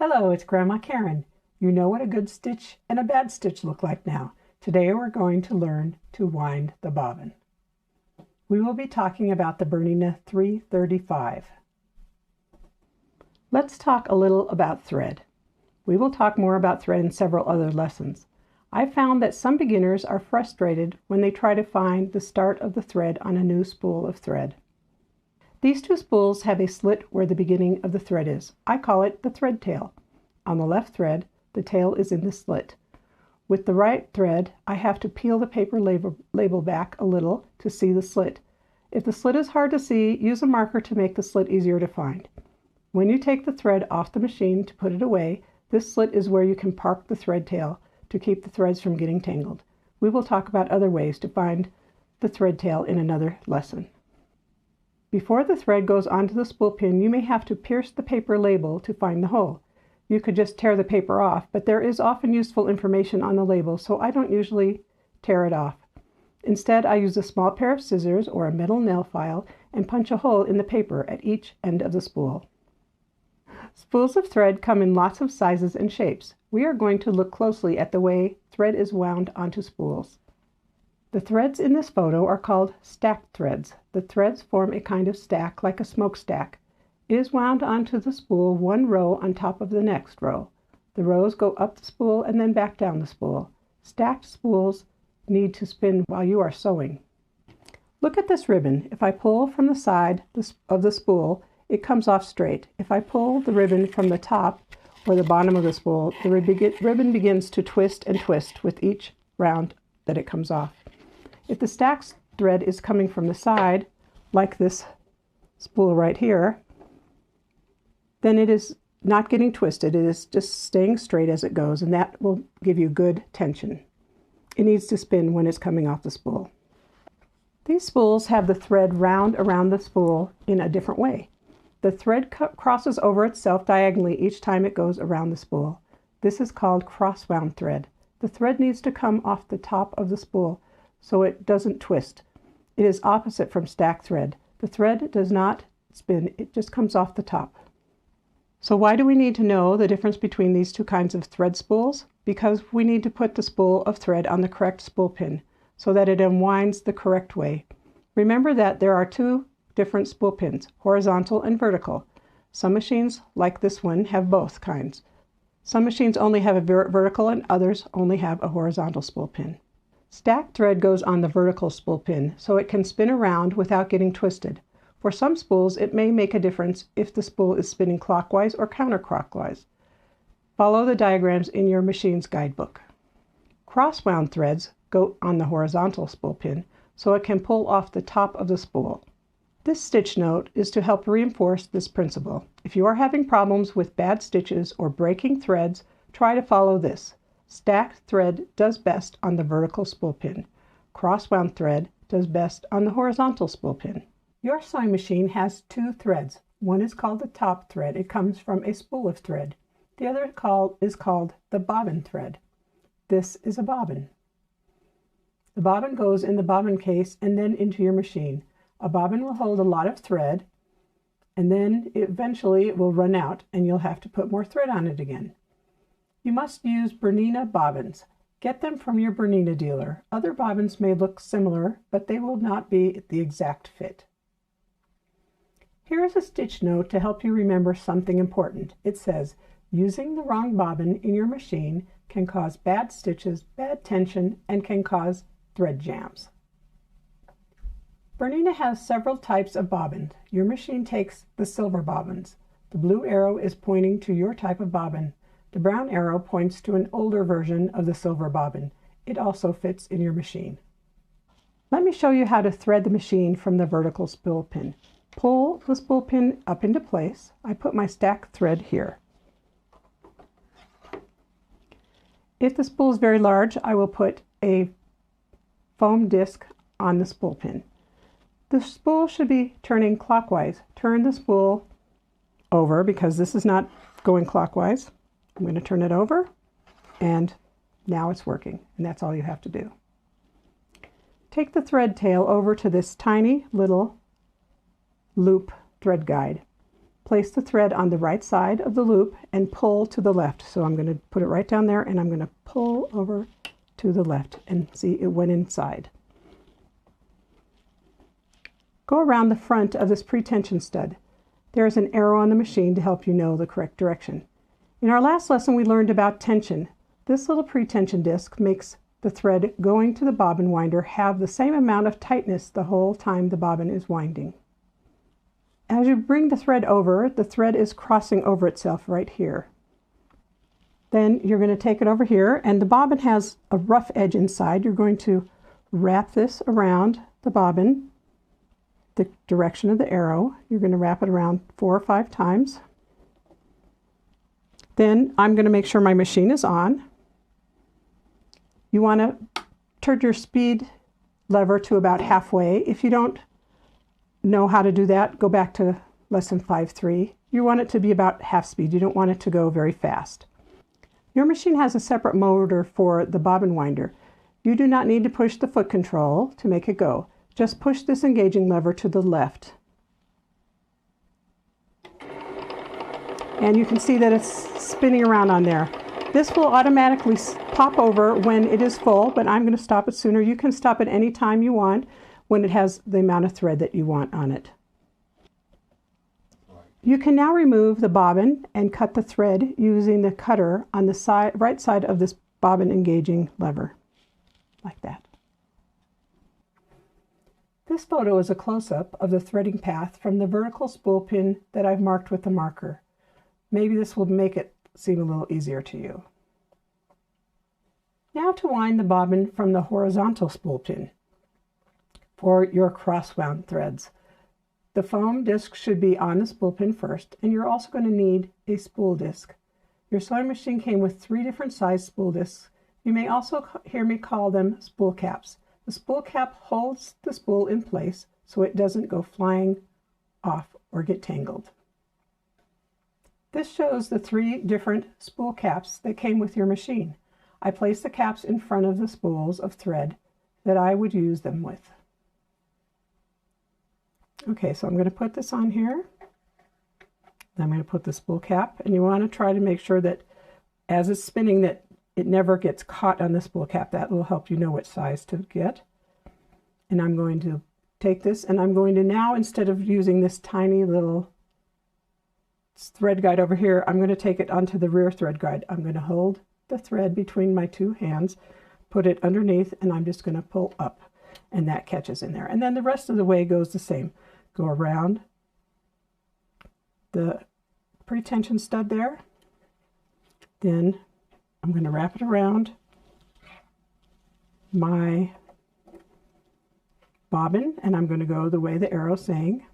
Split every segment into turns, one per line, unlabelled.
Hello, it's Grandma Karen. You know what a good stitch and a bad stitch look like now. Today we're going to learn to wind the bobbin. We will be talking about the Bernina 335. Let's talk a little about thread. We will talk more about thread in several other lessons. I found that some beginners are frustrated when they try to find the start of the thread on a new spool of thread. These two spools have a slit where the beginning of the thread is. I call it the thread tail. On the left thread, the tail is in the slit. With the right thread, I have to peel the paper label back a little to see the slit. If the slit is hard to see, use a marker to make the slit easier to find. When you take the thread off the machine to put it away, this slit is where you can park the thread tail to keep the threads from getting tangled. We will talk about other ways to find the thread tail in another lesson. Before the thread goes onto the spool pin, you may have to pierce the paper label to find the hole. You could just tear the paper off, but there is often useful information on the label, so I don't usually tear it off. Instead, I use a small pair of scissors or a metal nail file and punch a hole in the paper at each end of the spool. Spools of thread come in lots of sizes and shapes. We are going to look closely at the way thread is wound onto spools. The threads in this photo are called stacked threads. The threads form a kind of stack like a smokestack. It is wound onto the spool one row on top of the next row. The rows go up the spool and then back down the spool. Stacked spools need to spin while you are sewing. Look at this ribbon. If I pull from the side of the spool, it comes off straight. If I pull the ribbon from the top or the bottom of the spool, the ribbon begins to twist and twist with each round that it comes off. If the stacked thread is coming from the side, like this spool right here, then it is not getting twisted. It is just staying straight as it goes, and that will give you good tension. It needs to spin when it's coming off the spool. These spools have the thread round around the spool in a different way. The thread crosses over itself diagonally each time it goes around the spool. This is called cross-wound thread. The thread needs to come off the top of the spool so it doesn't twist. It is opposite from stacked thread. The thread does not spin, it just comes off the top. So why do we need to know the difference between these two kinds of thread spools? Because we need to put the spool of thread on the correct spool pin so that it unwinds the correct way. Remember that there are two different spool pins, horizontal and vertical. Some machines, like this one, have both kinds. Some machines only have a vertical and others only have a horizontal spool pin. Stacked thread goes on the vertical spool pin so it can spin around without getting twisted. For some spools, it may make a difference if the spool is spinning clockwise or counterclockwise. Follow the diagrams in your machine's guidebook. Cross-wound threads go on the horizontal spool pin so it can pull off the top of the spool. This stitch note is to help reinforce this principle. If you are having problems with bad stitches or breaking threads, try to follow this. Stacked thread does best on the vertical spool pin. Cross-wound thread does best on the horizontal spool pin. Your sewing machine has two threads. One is called the top thread. It comes from a spool of thread. The other is called the bobbin thread. This is a bobbin. The bobbin goes in the bobbin case and then into your machine. A bobbin will hold a lot of thread, and then eventually it will run out and you'll have to put more thread on it again. You must use Bernina bobbins. Get them from your Bernina dealer. Other bobbins may look similar, but they will not be the exact fit. Here is a stitch note to help you remember something important. It says, using the wrong bobbin in your machine can cause bad stitches, bad tension, and can cause thread jams. Bernina has several types of bobbins. Your machine takes the silver bobbins. The blue arrow is pointing to your type of bobbin. The brown arrow points to an older version of the silver bobbin. It also fits in your machine. Let me show you how to thread the machine from the vertical spool pin. Pull the spool pin up into place. I put my stacked thread here. If the spool is very large, I will put a foam disc on the spool pin. The spool should be turning clockwise. Turn the spool over because this is not going clockwise. I'm going to turn it over, and now it's working, and that's all you have to do. Take the thread tail over to this tiny little loop thread guide. Place the thread on the right side of the loop and pull to the left. So I'm going to put it right down there and I'm going to pull over to the left and see it went inside. Go around the front of this pre-tension stud. There is an arrow on the machine to help you know the correct direction. In our last lesson we learned about tension. This little pre-tension disc makes the thread going to the bobbin winder have the same amount of tightness the whole time the bobbin is winding. As you bring the thread over, the thread is crossing over itself right here. Then you're going to take it over here, and the bobbin has a rough edge inside. You're going to wrap this around the bobbin, the direction of the arrow. You're going to wrap it around 4 or 5 times. Then I'm going to make sure my machine is on. You want to turn your speed lever to about halfway. If you don't know how to do that, go back to lesson 5.3. You want it to be about half speed. You don't want it to go very fast. Your machine has a separate motor for the bobbin winder. You do not need to push the foot control to make it go. Just push this engaging lever to the left. And you can see that it's spinning around on there. This will automatically pop over when it is full, but I'm going to stop it sooner. You can stop it any time you want when it has the amount of thread that you want on it. You can now remove the bobbin and cut the thread using the cutter on the right side of this bobbin engaging lever, like that. This photo is a close-up of the threading path from the vertical spool pin that I've marked with the marker. Maybe this will make it seem a little easier to you. Now to wind the bobbin from the horizontal spool pin for your cross-wound threads. The foam disc should be on the spool pin first, and you're also going to need a spool disc. Your sewing machine came with 3 different size spool discs. You may also hear me call them spool caps. The spool cap holds the spool in place so it doesn't go flying off or get tangled. This shows the 3 different spool caps that came with your machine. I placed the caps in front of the spools of thread that I would use them with. Okay, so I'm going to put this on here. I'm going to put the spool cap, and you want to try to make sure that as it's spinning that it never gets caught on the spool cap. That will help you know what size to get. And I'm going to take this, and I'm going to now, instead of using this tiny little thread guide over here, I'm going to take it onto the rear thread guide. I'm going to hold the thread between my 2 hands, put it underneath, and I'm just going to pull up, and that catches in there. And then the rest of the way goes the same. Go around the pre-tension stud there. Then I'm going to wrap it around my bobbin, and I'm going to go the way the arrow's saying.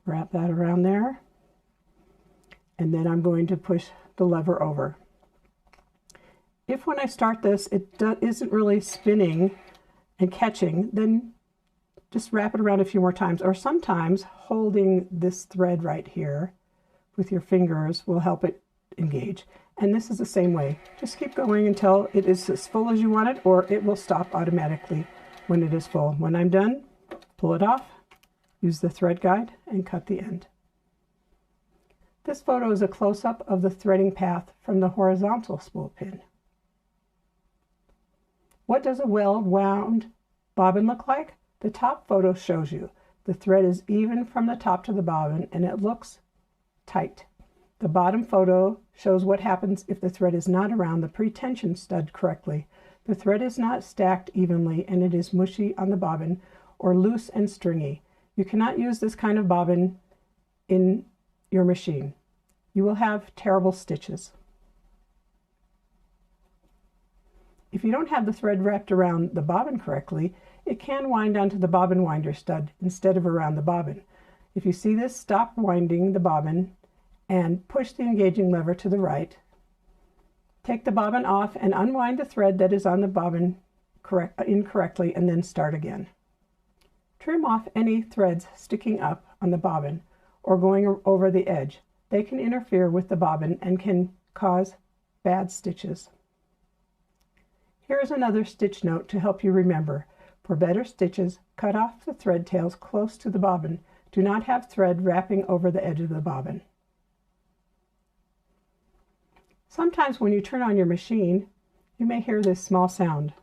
Wrap that around there, and then I'm going to push the lever over. If when I start this it isn't really spinning and catching, then just wrap it around a few more times, or sometimes holding this thread right here with your fingers will help it engage. And this is the same way. Just keep going until it is as full as you want it, or it will stop automatically when it is full. When I'm done, pull it off, use the thread guide, and cut the end. This photo is a close-up of the threading path from the horizontal spool pin. What does a well-wound bobbin look like? The top photo shows you. The thread is even from the top to the bobbin, and it looks tight. The bottom photo shows what happens if the thread is not around the pre-tension stud correctly. The thread is not stacked evenly, and it is mushy on the bobbin or loose and stringy. You cannot use this kind of bobbin in your machine. You will have terrible stitches. If you don't have the thread wrapped around the bobbin correctly, it can wind onto the bobbin winder stud instead of around the bobbin. If you see this, stop winding the bobbin and push the engaging lever to the right. Take the bobbin off and unwind the thread that is on the bobbin incorrectly, and then start again. Trim off any threads sticking up on the bobbin or going over the edge. They can interfere with the bobbin and can cause bad stitches. Here is another stitch note to help you remember. For better stitches, cut off the thread tails close to the bobbin. Do not have thread wrapping over the edge of the bobbin. Sometimes when you turn on your machine, you may hear this small sound.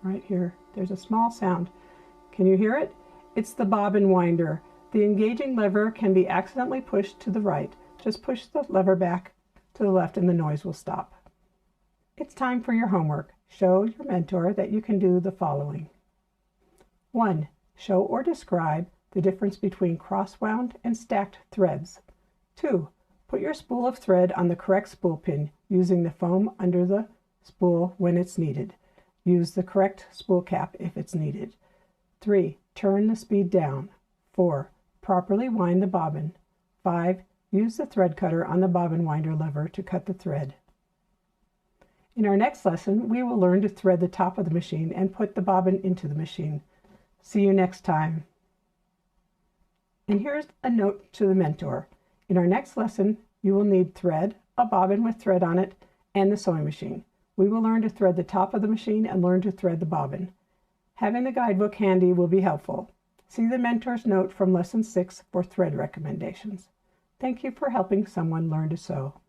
Right here, there's a small sound. Can you hear it? It's the bobbin winder. The engaging lever can be accidentally pushed to the right. Just push the lever back to the left and the noise will stop. It's time for your homework. Show your mentor that you can do the following. 1. Show or describe the difference between cross-wound and stacked threads. 2. Put your spool of thread on the correct spool pin using the foam under the spool when it's needed. Use the correct spool cap if it's needed. 3. Turn the speed down. 4. Properly wind the bobbin. 5. Use the thread cutter on the bobbin winder lever to cut the thread. In our next lesson, we will learn to thread the top of the machine and put the bobbin into the machine. See you next time. And here's a note to the mentor. In our next lesson, you will need thread, a bobbin with thread on it, and the sewing machine. We will learn to thread the top of the machine and learn to thread the bobbin. Having the guidebook handy will be helpful. See the mentor's note from Lesson 6 for thread recommendations. Thank you for helping someone learn to sew.